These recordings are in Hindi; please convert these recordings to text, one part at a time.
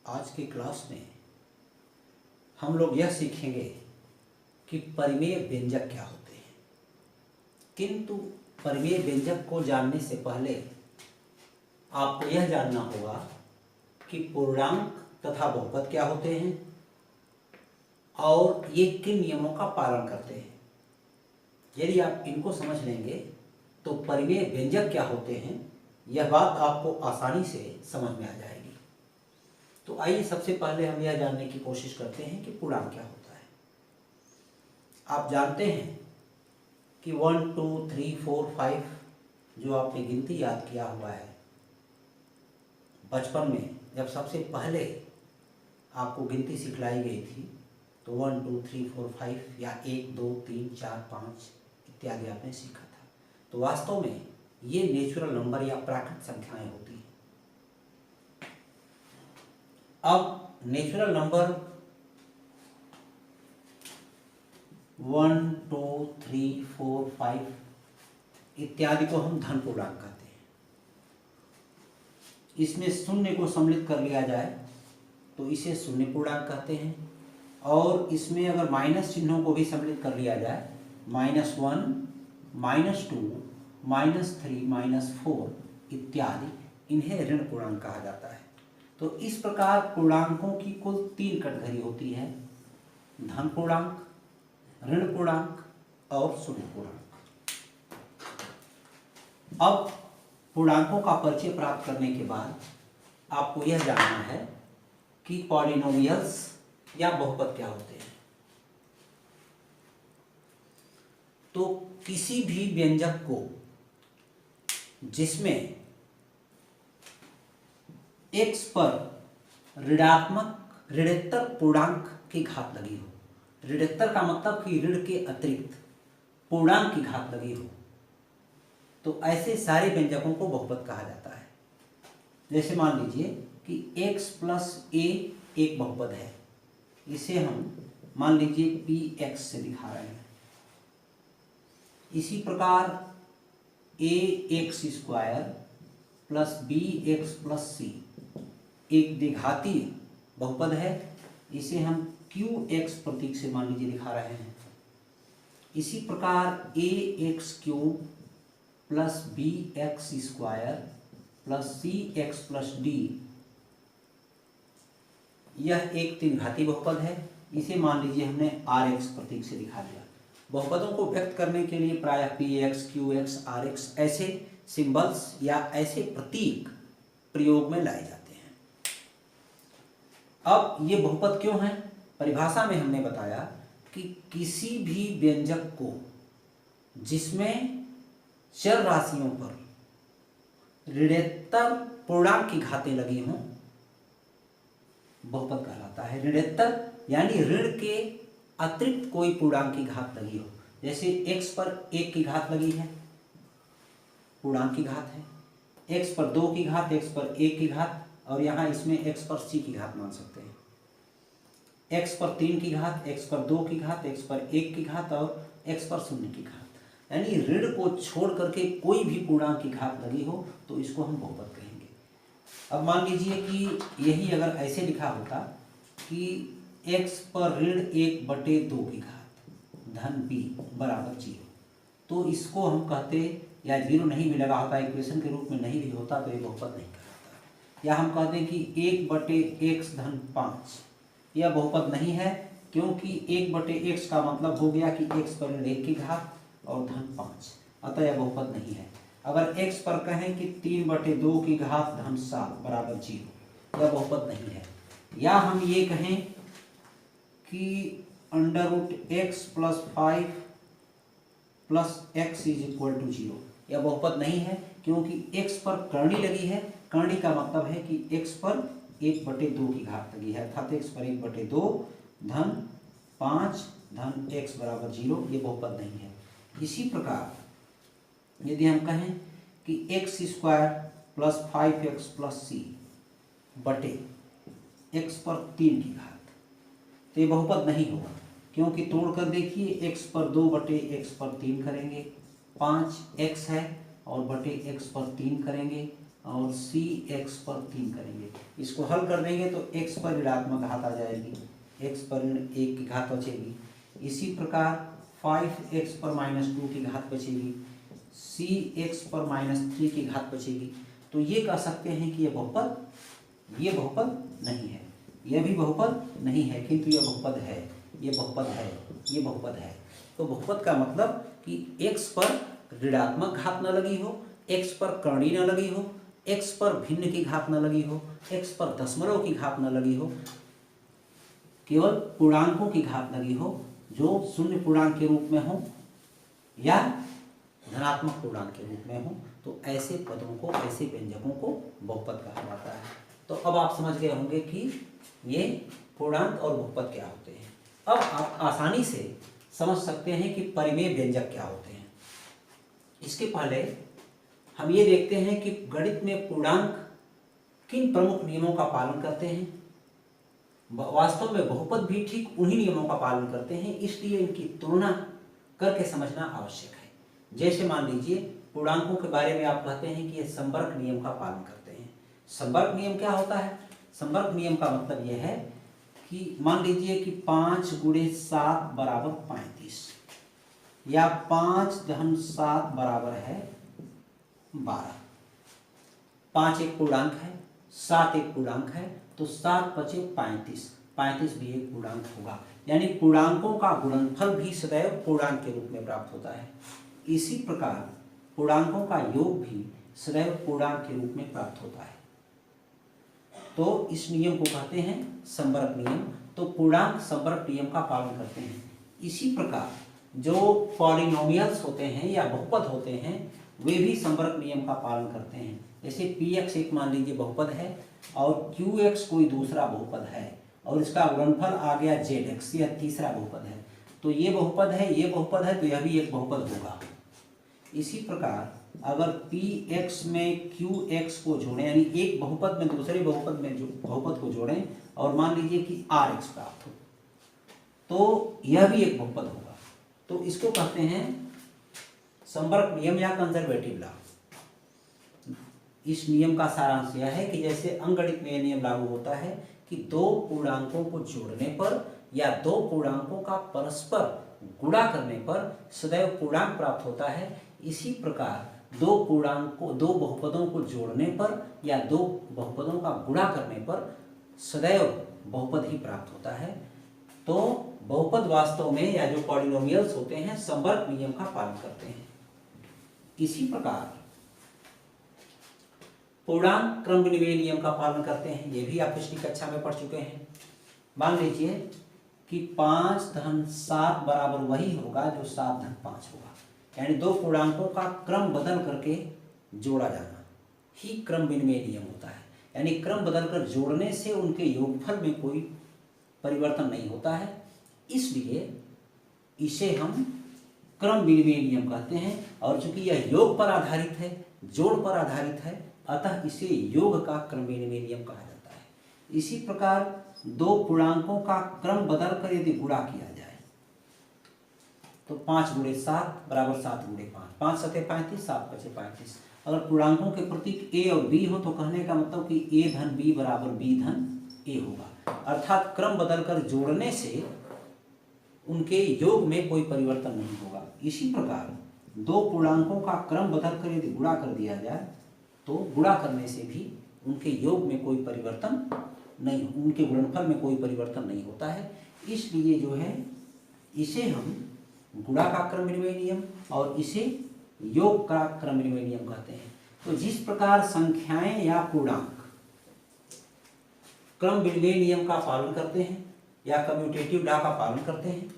आज की क्लास में हम लोग यह सीखेंगे कि परिमेय व्यंजक क्या होते हैं। किंतु परिमेय व्यंजक को जानने से पहले आपको यह जानना होगा कि पूर्णांक तथा बहुपद क्या होते हैं और ये किन नियमों का पालन करते हैं। यदि आप इनको समझ लेंगे तो परिमेय व्यंजक क्या होते हैं यह बात आपको आसानी से समझ में आ जाएगी। तो आइए सबसे पहले हम यह जानने की कोशिश करते हैं कि पूर्णांक क्या होता है। आप जानते हैं कि 1 2 3 4 5 जो आपने गिनती याद किया हुआ है बचपन में, जब सबसे पहले आपको गिनती सिखलाई गई थी तो 1 2 3 4 5 या 1 2 3 4 5 इत्यादि आपने सीखा था। तो वास्तव में ये नेचुरल नंबर या प्राकृत संख्याएं होती हैं। अब नेचुरल नंबर 1 2 3 4 5 इत्यादि को हम धन पूर्णांक कहते हैं। इसमें शून्य को सम्मिलित कर लिया जाए तो इसे शून्य पूर्णांक कहते हैं, और इसमें अगर माइनस चिन्हों को भी सम्मिलित कर लिया जाए -1 -2 -3 -4 इत्यादि, इन्हें ऋण पूर्णांक कहा जाता है। तो इस प्रकार पूर्णांकों की कुल 3 कैटेगरी होती है: धन पूर्णांक, ऋण पूर्णांक और शून्य पूर्णांक। अब पूर्णांकों का परिचय प्राप्त करने के बाद आपको यह जानना है कि पॉलिनोमियल्स या बहुपद क्या होते हैं। तो किसी भी व्यंजक को जिसमें x पर ऋणोत्तर पूर्णांक की घात लगी हो, ऋणोत्तर का मतलब कि ऋण के अतिरिक्त पूर्णांक की घात लगी हो, तो ऐसे सारे व्यंजकों को बहुपद कहा जाता है। जैसे मान लीजिए कि x प्लस a एक बहुपद है, इसे हम मान लीजिए px से दिखा रहे हैं। इसी प्रकार ax square plus bx plus c एक द्विघाती बहुपद है, इसे हम qx प्रतीक से मान लीजिए दिखा रहे हैं। इसी प्रकार ax cube plus bx square plus cx plus d यह एक तीन घाती बहुपद है, इसे मान लीजिए हमने rx प्रतीक से दिखा दिया। बहुपदों को व्यक्त करने के लिए प्रायः px, qx, rx ऐसे सिंबल्स या ऐसे प्रतीक प्रयोग में लाए जाते हैं। अब ये बहुपद क्यों हैं? परिभाषा में हमने बताया कि किसी भी व्यंजक को जिसमें चर राशियों पर ऋणोत्तर पूर्णांक की घातें लगी हों बहुपद कहलाता है। ऋणोत्तर यानी ऋण के अतिरिक्त कोई पूर्णांक की घात लगी हो। जैसे x पर 1 की घात लगी है, पूर्णांक की घात है, x पर 2 की घात, x पर 1 की घात, और यहाँ इसमें x पर c की घात मान सकते हैं। x पर 3 की घात, x पर 2 की घात, x पर 1 की घात और x पर 0 की घात, यानी ऋण को छोड़ करके कोई भी पूर्णांक की घात लगी हो तो इसको हम बहुपद कहेंगे। अब मान लीजिए कि यही अगर ऐसे लिखा होता कि x पर ऋण 1/2 की घात धन b बराबर 0, तो इसको हम कहते, या 0 नहीं भी लगा होता, इक्वेशन के रूप में नहीं भी होता तो ये बहुपद नहीं कहलाता। या हम कहते हैं कि 1/x धन 5, यह बहुपद नहीं है, क्योंकि 1/x का मतलब हो गया कि x पर ऋण 1 की घात और धन 5, अतः यह बहुपद नहीं है। अगर x पर कहें कि 3/2 की घात धन 7 बराबर 0, यह बहुपद नहीं है। या हम ये कहें कि √x + 5 + x = 0, यह बहुपद नहीं है, क्योंकि x पर करणी लगी है। करणी का मतलब है कि x पर 1/2 की घात लगी है, अर्थात x पर 1/2 धन 5 धन x बराबर 0, ये बहुपद नहीं है। इसी प्रकार यदि हम कहें कि x square plus 5x plus c बटे x पर 3 की घात, तो ये बहुपद नहीं होगा, क्योंकि तोड़ कर देखिए x पर 2 बटे x पर 3 करेंगे, 5x है, और बटे x पर 3 करेंगे और सी एक्स पर 3 करेंगे। इसको हल कर देंगे तो एक्स पर ऋणात्मक घात आ जाएगी, एक्स पर ऋण 1 की घात बचेगी। इसी प्रकार 5x पर -2 की घात बचेगी, सी एक्स पर -3 की घात बचेगी। तो ये कह सकते हैं कि ये बहुपद नहीं है, यह भी बहुपद नहीं है, किंतु यह बहुपद है, ये बहुपद है, ये बहुपद है। तो बहुपद का मतलब कि x पर ऋणात्मक घात न लगी हो, x पर कर्ण न लगी हो, x पर भिन्न की घात न लगी हो, x पर दशमलव की घात न लगी हो, केवल पूर्णांकों की घात लगी हो जो शून्य पूर्णांक के रूप में हो या धनात्मक पूर्णांक के रूप में हो, तो ऐसे पदों को, ऐसे व्यंजकों को बहुपद कहा जाता है। तो अब आप समझ गए होंगे कि ये पूर्णांक और बहुपद क्या होते हैं। अब आप आसानी से समझ सकते हैं कि परिमेय व्यंजक क्या होते हैं। इसके पहले हम ये देखते हैं कि गणित में पूर्णांक किन प्रमुख नियमों का पालन करते हैं। वास्तव में बहुपद भी ठीक उन्हीं नियमों का पालन करते हैं, इसलिए इनकी तुलना करके समझना आवश्यक है। जैसे मान लीजिए पूर्णांकों के बारे में आप कहते हैं कि ये संवर्ग नियम का पालन करते हैं। संवर्ग नियम क्या होता है? संवर्ग नियम का मतलब यह है कि मान लीजिए कि 5 × 7 = 35 या 5 × 7 = 12। 5 एक पूर्णांक है, 7 एक पूर्णांक है, तो 7 × 5 = 35, 35 भी एक पूर्णांक होगा। यानी पूर्णांकों का गुणनफल भी सदैव पूर्णांक के रूप में प्राप्त होता है। इसी प्रकार पूर्णांकों का योग भी सदैव पूर्णांक के रूप में प्राप्त होता है। तो इस नियम को कहते हैं संवर्ग नियम। तो पूर्णांक संवर्ग नियम का पालन करते हैं। इसी प्रकार जो पॉलिनोमियल्स होते हैं या बहुपद होते हैं वे भी संवर्ग नियम का पालन करते हैं। जैसे px एक मान लीजिए बहुपद है और qx कोई दूसरा बहुपद है और इसका गुणनफल आ गया zx, यह तीसरा बहुपद है। तो ये बहुपद है, ये बहुपद है, तो यह भी एक बहुपद होगा। इसी प्रकार अगर px में qx को जोड़ें, यानी एक बहुपद में दूसरे बहुपद में जो बहुपद को जोड़ें और मान लीजिए कि rx प्राप्त हो, तो यह भी एक बहुपद होगा। तो इसको कहते हैं संवर्ग नियम या कंजर्वेटिव लॉ। इस नियम का सारांश यह है कि जैसे अंकगणित में यह नियम लागू होता है कि दो पूर्णांकों को जोड़ने पर या दो पूर्णांकों का परस्पर गुणा करने पर सदैव पूर्णांक प्राप्त होता है, इसी प्रकार दो बहुपदों को जोड़ने पर या दो बहुपदों का गुणा करने पर सदैव बहुपद ही प्राप्त होता है। तो बहुपद वास्तव में या जो पॉलिनोमियल्स होते हैं संवर्ग नियम का पालन करते हैं। इसी प्रकार पूर्णांक क्रम विनिमय नियम का पालन करते हैं। ये भी आप पिछली कक्षा में पढ़ चुके हैं। मान लीजिए कि 5 × 7 = वही होगा जो 7 × 5 होगा, यानी दो पूर्णांकों का क्रम बदल करके जोड़ा जाना ही क्रम विनिमय नियम होता है। यानी क्रम बदलकर जोड़ने से उनके योगफल में कोई परिवर्तन नहीं होता है, इसलिए इसे हम क्रम विनिमय नियम कहते हैं। और चूंकि यह योग पर आधारित है, जोड़ पर आधारित है, अतः इसे योग का क्रम विनिमय नियम कहा जाता है। इसी प्रकार दो पूर्णांकों का क्रम बदलकर यदि गुणा किया जाए तो 5 × 7 = 7 × 5, 5 × 7 = 35, 7 × 5 = 35। अगर पूर्णांकों के प्रतीक a और b हो तो कहने का मतलब कि a धन b बराबर b धन a होगा। अर्थात क्रम बदलकर जोड़ने से उनके योग में कोई परिवर्तन नहीं होगा। इसी प्रकार दो पूर्णांकों का क्रम बदलकर यदि गुणा कर दिया जाए तो गुणा करने से भी उनके योग में कोई परिवर्तन नहीं, उनके गुणनफल में कोई परिवर्तन नहीं होता है। इसलिए जो है इसे हम गुणा का क्रम विनिमय नियम और इसे योग का क्रम विनिमय नियम कहते हैं। तो जिस प्रकार संख्याएं या पूर्णांक क्रम विनिमय नियम का पालन करते हैं या कम्यूटेटिव लॉ का पालन करते हैं,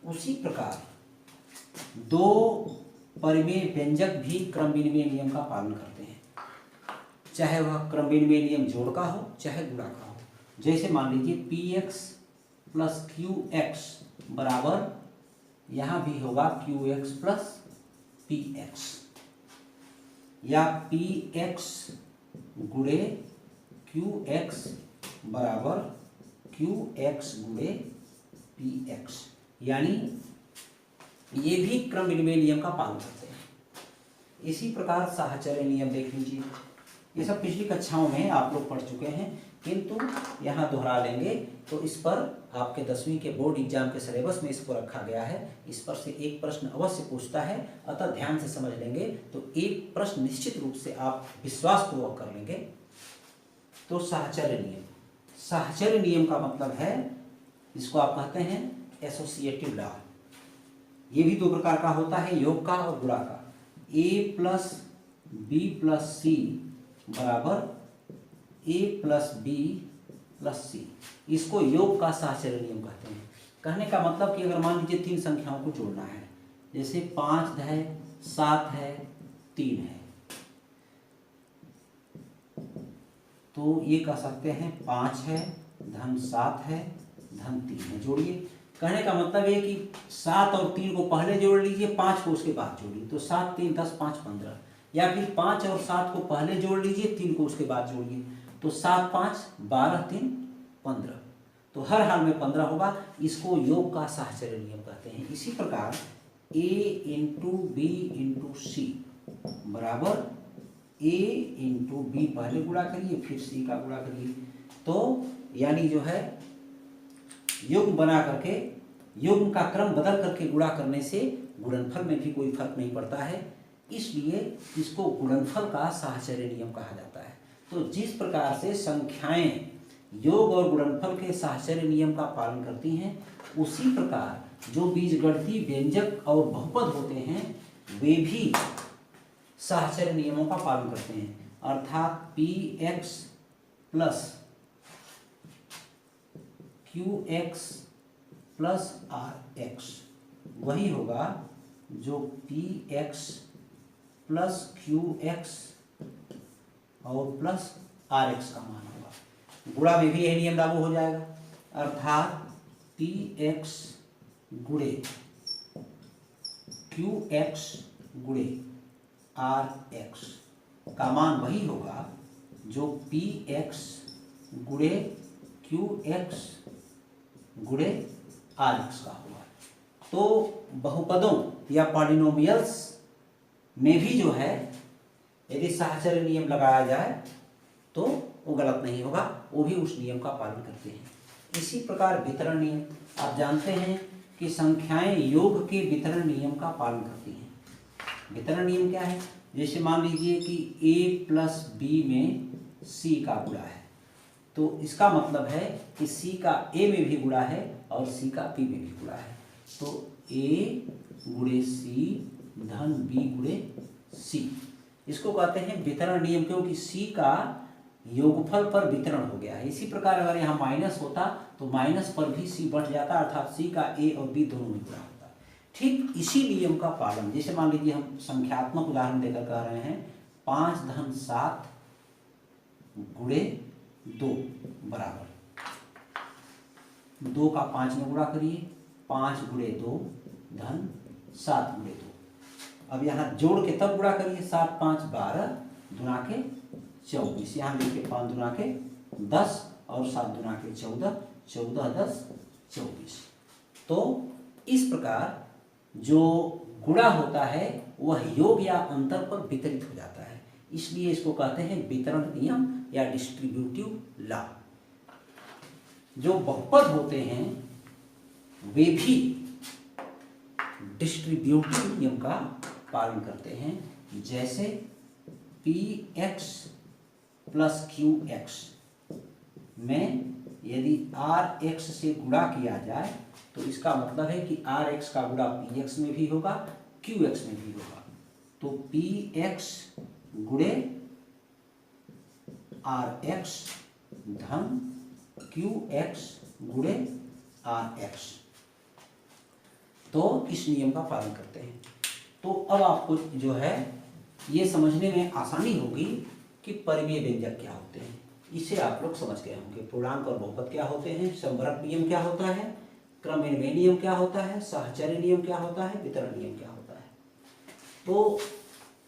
उसी प्रकार दो परिमेय व्यंजक भी क्रम विनिमय नियम का पालन करते हैं, चाहे वह क्रम विनिमय नियम जोड़ का हो चाहे गुणा का हो। जैसे मान लीजिए px + qx बराबर यहाँ भी होगा qx + px या px × qx बराबर qx × px, यानी ये भी क्रम विनिमय नियम का पालन करते हैं। इसी प्रकार साहचर्य नियम देख लीजिए। ये सब पिछली कक्षाओं में आप लोग पढ़ चुके हैं, किंतु यहाँ दोहरा लेंगे तो इस पर आपके 10वीं के बोर्ड एग्जाम के सिलेबस में इसको रखा गया है। इस पर से एक प्रश्न अवश्य पूछता है, अतः ध्यान से समझ लेंगे तो एक प्रश्न निश्चित रूप से आप विश्वासपूर्वक कर लेंगे। तो साहचर्य नियम, साहचर्य नियम का मतलब है, इसको आप कहते हैं एसोसिएटिव लॉ। ये भी दो प्रकार का होता है, योग का और गुणा का। a प्लस बी प्लस सी बराबर a प्लस बी प्लस सी, इसको योग का साहचर्य नियम कहते हैं। कहने का मतलब कि अगर मान लीजिए तीन संख्याओं को जोड़ना है, जैसे 5 है, 7 है, 3 है, तो ये कह सकते हैं 5 है धन 7 है धन 3 है, जोड़िए। कहने का मतलब है कि 7 और 3 को पहले जोड़ लीजिए, 5 को उसके बाद जोड़िए, तो 7 3 10 5 15, या फिर 5 और 7 को पहले जोड़ लीजिए, 3 को उसके बाद जोड़िए, तो 7 5 12 3 15, तो हर हाल में 15 होगा। इसको योग का साहचर्य नियम कहते हैं। इसी प्रकार a इंटू बी इंटू सी बराबर a इंटू बी, पहले गुणा करिए फिर c का गुणा करिए, तो यानी जो है युग्म बना करके, युग्म का क्रम बदल करके गुणा करने से गुणनफल में भी कोई फर्क नहीं पड़ता है, इसलिए इसको गुणनफल का साहचर्य नियम कहा जाता है। तो जिस प्रकार से संख्याएं योग और गुणनफल के साहचर्य नियम का पालन करती हैं, उसी प्रकार जो बीजगणितीय व्यंजक और बहुपद होते हैं वे भी साहचर्य नियमों का पालन करते हैं। अर्थात px plus qx plus rx वही होगा जो px प्लस qx और प्लस rx का मान होगा। गुणा में भी यही नियम लागू हो जाएगा, अर्थात px गुणे qx गुणे rx का मान वही होगा जो px गुणे qx गुणे rx का होगा। तो बहुपदों या पॉलिनोमियल्स में भी जो है यदि साहचर्य नियम लगाया जाए तो वो गलत नहीं होगा, वो भी उस नियम का पालन करते हैं। इसी प्रकार वितरण नियम, आप जानते हैं कि संख्याएं योग के वितरण नियम का पालन करती हैं। वितरण नियम क्या है? जैसे मान लीजिए कि a प्लस बी में c का गुणा है, तो इसका मतलब है कि c का a में भी गुणा है और c का b में भी गुणा है, तो a गुणे c धन b गुणे c, इसको कहते हैं वितरण नियम, क्योंकि c का योगफल पर वितरण हो गया है। इसी प्रकार अगर यहाँ माइनस होता तो माइनस पर भी c बढ़ जाता, अर्थात c का a और b दोनों में गुणा होता। ठीक इसी नियम का पालन, जैसे मान लीजिए हम संख्यात्मक उदाहरण देकर कह रहे हैं 5 धन 7 गुणे 2 बराबर 2 का 5 में गुणा करिए, 5 गुणे 2 धन 7 गुणे 2। अब यहाँ जोड़ के तब गुणा करिए, 7 5 12 दुना के 24, यहाँ लिखिए 5 दुना के 10 और 7 दुना के 14, 14 10 24। तो इस प्रकार जो गुणा होता है वह योग या अंतर पर वितरित हो जाता है, इसलिए इसको कहते हैं वितरण नियम या डिस्ट्रीब्यूटिव लॉ। जो बहुपद होते हैं वे भी डिस्ट्रीब्यूटिव नियम का पालन करते हैं, जैसे px प्लस qx में यदि rx से गुणा किया जाए तो इसका मतलब है कि rx का गुणा px में भी होगा, qx में भी होगा, तो px गुणे rx धन qx गुणे rx, तो इस नियम का पालन करते हैं। तो अब आपको जो है ये समझने में आसानी होगी कि परिमेय व्यंजक क्या होते हैं, इसे आप लोग समझ गए होंगे। पूर्णांक और बहुपद क्या होते हैं, संवरक नियम क्या होता है, क्रमविनिमय नियम क्या होता है, साहचर्य नियम क्या होता है, वितरण नियम क्या होता है। तो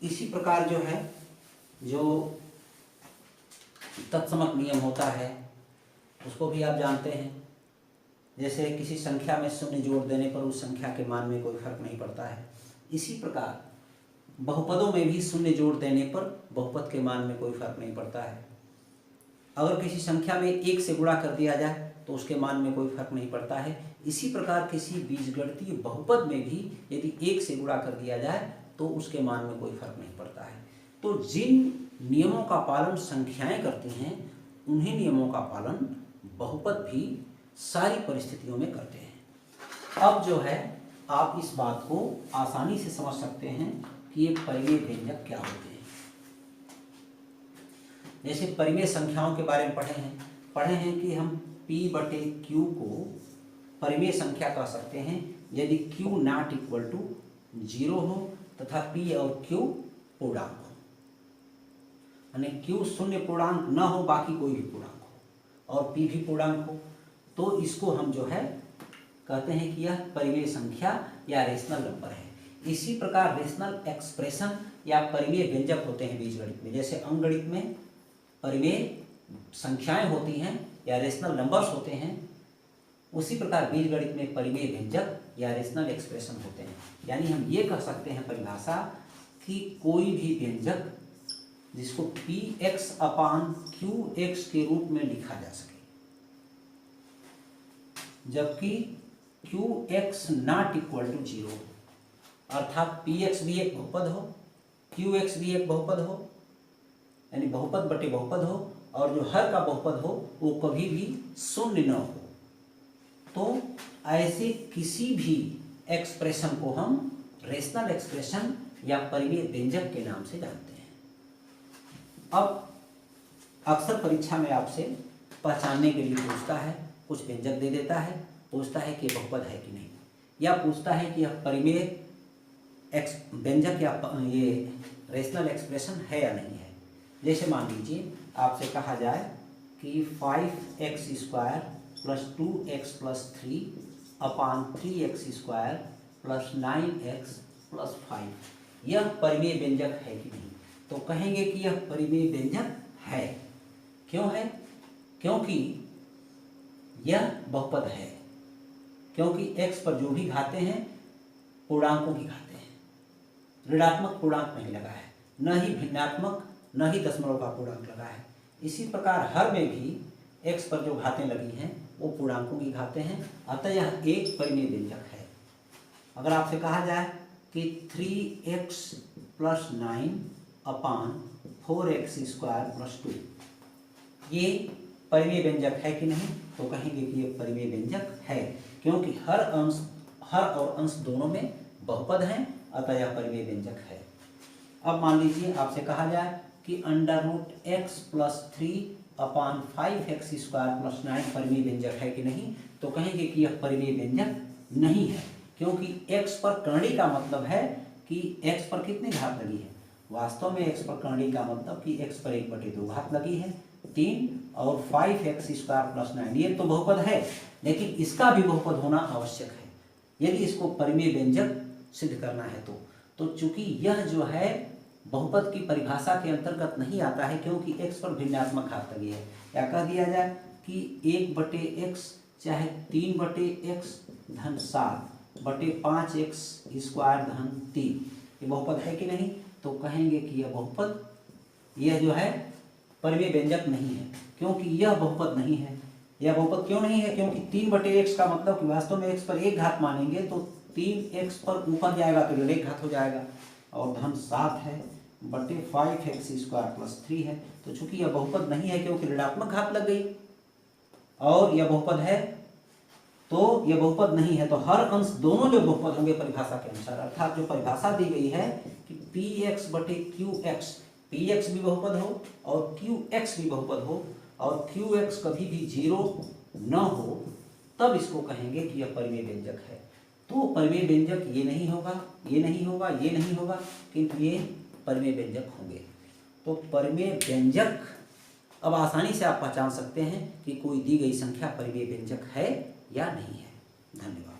इसी प्रकार जो है जो तत्समक नियम होता है उसको भी आप जानते हैं। जैसे किसी संख्या में शून्य जोड़ देने पर उस संख्या के मान में कोई फर्क नहीं पड़ता है, इसी प्रकार बहुपदों में भी शून्य जोड़ देने पर बहुपद के मान में कोई फर्क नहीं पड़ता है। अगर किसी संख्या में 1 से गुणा कर दिया जाए तो उसके मान में कोई फर्क नहीं पड़ता है। इसी प्रकार किसी बीजगणितीय बहुपद में भी यदि 1 से गुणा कर दिया जाए तो उसके मान में कोई फर्क नहीं पड़ता है। तो जिन नियमों का पालन संख्याएं करती हैं उन्हीं नियमों का पालन बहुपद भी सारी परिस्थितियों में करते हैं। अब जो है आप इस बात को आसानी से समझ सकते हैं कि ये परिमेय व्यंजक क्या होते हैं। जैसे परिमेय संख्याओं के बारे में पढ़े हैं कि हम P/Q को परिमेय संख्या कह सकते हैं यदि Q नॉट इक्वल टू 0 हो तथा P और Q पूर्णांक हो, यानी Q शून्य पूर्णांक न हो बाकी कोई भी पूर्णांक हो और P भी पूर्णांक हो, तो इसको हम जो है कहते हैं कि यह परिमेय संख्या या रेशनल नंबर है। इसी प्रकार रेशनल एक्सप्रेशन या परिमेय व्यंजक होते हैं बीजगणित में। जैसे अंकगणित में परिमेय संख्याएं होती हैं या रेशनल नंबर्स होते हैं, उसी प्रकार बीजगणित में परिमेय व्यंजक या रेशनल एक्सप्रेशन होते हैं। यानी हम ये कह सकते हैं परिभाषा कि कोई भी व्यंजक जिसको Px/Qx के रूप में लिखा जा सके, जबकि Qx नॉट इक्वल टू 0 हो, अर्थात Px भी एक बहुपद हो, Qx भी एक बहुपद हो, यानी बहुपद बटे बहुपद हो और जो हर का बहुपद हो वो कभी भी शून्य न हो, तो ऐसे किसी भी एक्सप्रेशन को हम रेशनल एक्सप्रेशन या परिमेय व्यंजक के नाम से जानते हैं। अब अक्सर परीक्षा में आपसे पहचानने के लिए पूछता है, कुछ व्यंजक दे देता है, पूछता है कि बहुपद है कि नहीं, या पूछता है कि यह परिमेय व्यंजक या ये रेशनल एक्सप्रेशन है या नहीं है। जैसे मान लीजिए आपसे कहा जाए कि 5x² + 2x + 3 अपान 3x² + 9x + 5 यह परिमेय व्यंजक है कि नहीं, तो कहेंगे कि यह परिमेय व्यंजक है। क्यों है? क्योंकि यह बहुपद है, क्योंकि x पर जो भी घाते हैं पूर्णांकों की घाते हैं, ऋणात्मक पूर्णांक नहीं लगा है, न ही भिन्नात्मक न ही दशमलव का पूर्णांक लगा है। इसी प्रकार हर में भी x पर जो घातें लगी हैं वो पूर्णांकों की घातें हैं, अतः यह एक परिमेय व्यंजक है। अगर आपसे कहा जाए कि 3x + 9 अपान 4x² + 2 ये परिमेय व्यंजक है कि नहीं, तो कहेंगे कि ये परिमेय व्यंजक है, क्योंकि हर और अंश दोनों में बहुपद हैं, अतः यह परिमेय व्यंजक है। अब मान लीजिए आपसे कहा जाए कि √x + 3 अपान 5x² + 9 परिमेय व्यंजक है कि नहीं, तो कहेंगे कि यह परिमेय व्यंजक नहीं है, क्योंकि x पर करणी का मतलब है कि x पर कितनी घात लगी है। वास्तव में x पर करणी का मतलब कि x पर 1/2 घात लगी है, 3 और 5x² + 9 ये तो बहुपद है, लेकिन इसका भी बहुपद होना आवश्यक है यदि इसको परिमेय व्यंजक सिद्ध करना है। तो चूंकि यह जो है बहुपद की परिभाषा के अंतर्गत नहीं आता है, क्योंकि x पर भिन्नात्मक घात लगी है, या कह दिया जाए कि 1/x चाहे 3/x धन 7/5x² धन 3 ये बहुपद है कि नहीं, तो कहेंगे कि यह बहुपद यह जो है परिमेय व्यंजक नहीं है, क्योंकि यह बहुपद नहीं है। यह बहुपद क्यों नहीं है? क्योंकि 3/x का मतलब कि वास्तव में x पर एक घात मानेंगे तो 3x पर ऊपर जाएगा तो ऋण एक घात हो जाएगा, और धन 7 है बटे 5x² + 3 है, तो चूंकि यह बहुपद नहीं है क्योंकि ऋणात्मक घात लग गई, और यह बहुपद है तो यह बहुपद नहीं है, तो हर अंश दोनों जो बहुपद होंगे परिभाषा के अनुसार, अर्थात जो परिभाषा दी गई है कि Px/Qx Px भी बहुपद हो और Qx भी बहुपद हो और Qx कभी भी 0 न हो, तब इसको कहेंगे कि यह परिमेय व्यंजक है। तो परिमेय व्यंजक ये नहीं होगा, ये नहीं होगा, ये नहीं होगा, किंतु ये परिमेय व्यंजक होंगे। तो परिमेय व्यंजक अब आसानी से आप पहचान सकते हैं कि कोई दी गई संख्या परिमेय व्यंजक है या नहीं है। धन्यवाद।